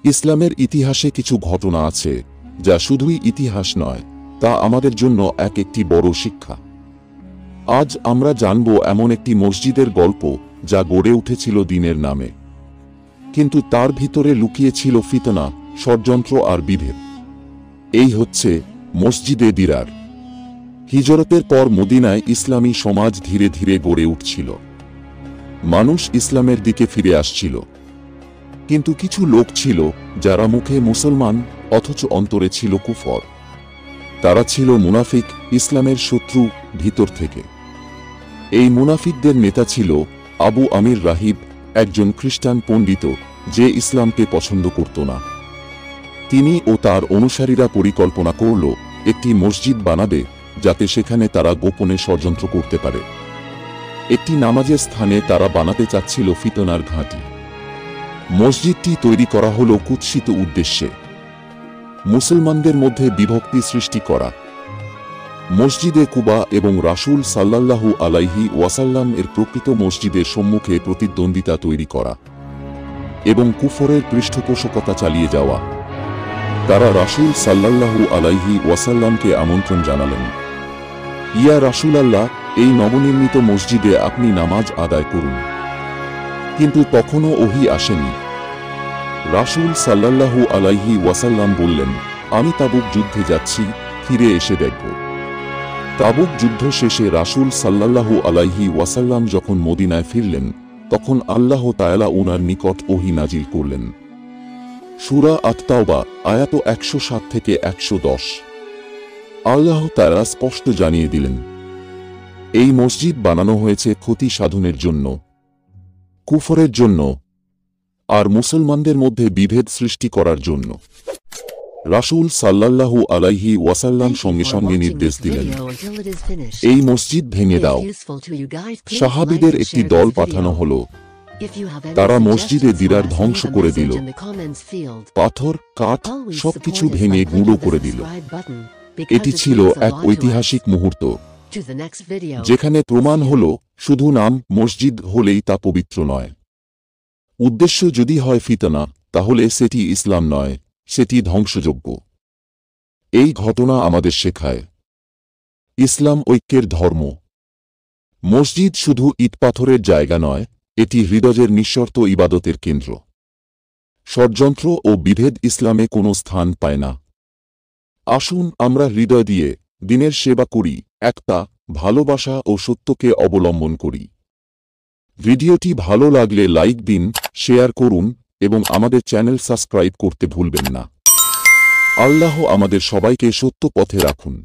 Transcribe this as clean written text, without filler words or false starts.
ইসলামের ইতিহাসে কিছু ঘটনা আছে যা শুধুই ইতিহাস নয়, তা আমাদের জন্য একটি বড় শিক্ষা। আজ আমরা জানব এমন একটি মসজিদের গল্প যা গড়ে উঠেছিল দ্বীনের নামে, কিন্তু তার ভিতরে লুকিয়ে ছিল ফিতনা, ষড়যন্ত্র আর বিভেদ। এই হচ্ছে মসজিদে দিরার। হিজরতের পর মদিনায় ইসলামী সমাজ ধীরে ধীরে গড়ে উঠছিল। মানুষ ইসলামের দিকে ফিরে আসছিল, কিন্তু কিছু লোক ছিল যারা মুখে মুসলমান অথচ অন্তরে ছিল কুফর। তারা ছিল মুনাফিক, ইসলামের শত্রু ভিতর থেকে। এই মুনাফিকদের নেতা ছিল আবু আমির রাহিব, একজন খ্রিস্টান পণ্ডিত যে ইসলামকে পছন্দ করত না। তিনি ও তার অনুসারীরা পরিকল্পনা করল একটি মসজিদ বানাবে, যাতে সেখানে তারা গোপনে ষড়যন্ত্র করতে পারে। একটি নামাজের স্থানে তারা বানাতে চাচ্ছিল ফিতনার ঘাঁটি। মসজিদটি তৈরি করা হল কুৎসিত উদ্দেশ্যে, মুসলমানদের মধ্যে বিভক্তি সৃষ্টি করা। মসজিদে কুবা এবং রাসূল সাল্লাল্লাহু আলাইহি ওয়াসাল্লাম এর প্রকৃত মসজিদের সম্মুখে প্রতিদ্বন্দ্বিতা তৈরি করা এবং কুফরের পৃষ্ঠপোষকতা চালিয়ে যাওয়া। তারা রাসূল সাল্লাল্লাহু আলাইহি ওয়াসাল্লামকে আমন্ত্রণ জানালেন, ইয়া রাসূলাল্লাহ, এই নবনির্মিত মসজিদে আপনি নামাজ আদায় করুন। কিন্তু তখনও ওহী আসেনি। রাসূল সাল্লাল্লাহু আলাইহি ওয়াসাল্লাম বললেন, আমি তাবুক যুদ্ধে যাচ্ছি, ফিরে এসে দেখব। তাবুক যুদ্ধ শেষে রাসূল সাল্লাল্লাহু আলাইহি ওয়াসাল্লাম যখন মদিনায় ফিরলেন, তখন আল্লাহ তাআলা ওনার নিকট ওহী নাজিল করলেন। সূরা আত-তাওবা আয়াত 107 থেকে 110। আল্লাহ তাআলা স্পষ্ট জানিয়ে দিলেন, এই মসজিদ বানানো হয়েছে ক্ষতি সাধনের জন্য, কুফরের জন্য আর মুসলমানদের মধ্যে বিভেদ সৃষ্টি করার জন্য। রাসূল সাল্লাল্লাহু আলাইহি ওয়াসাল্লাম সঙ্গে সঙ্গে নির্দেশ দিলেন, এই মসজিদ ভেঙে দাও। সাহাবীদের একটি দল পাঠানো হল। তারা মসজিদে দিরার ধ্বংস করে দিল, পাথর, কাঠ সবকিছু ভেঙে গুঁড়ো করে দিল। এটি ছিল এক ঐতিহাসিক মুহূর্ত, যেখানে প্রমাণ হল শুধু নাম মসজিদ হলেই তা পবিত্র নয়। উদ্দেশ্য যদি হয় ফিতনা, তাহলে সেটি ইসলাম নয়, সেটি ধ্বংসযোগ্য। এই ঘটনা আমাদের শেখায়, ইসলাম ঐক্যের ধর্ম। মসজিদ শুধু ইটপাথরের জায়গা নয়, এটি হৃদয়ের নিঃশর্ত ইবাদতের কেন্দ্র। ষড়যন্ত্র ও বিভেদ ইসলামে কোনো স্থান পায় না। আসুন আমরা হৃদয় দিয়ে দ্বীনের সেবা করি, একতা, ভালোবাসা ও সত্যকে অবলম্বন করি। ভিডিওটি ভালো লাগলে লাইক দিন, শেয়ার করুন এবং আমাদের চ্যানেল সাবস্ক্রাইব করতে ভুলবেন না। আল্লাহ আমাদের সবাইকে সত্য পথে রাখুন।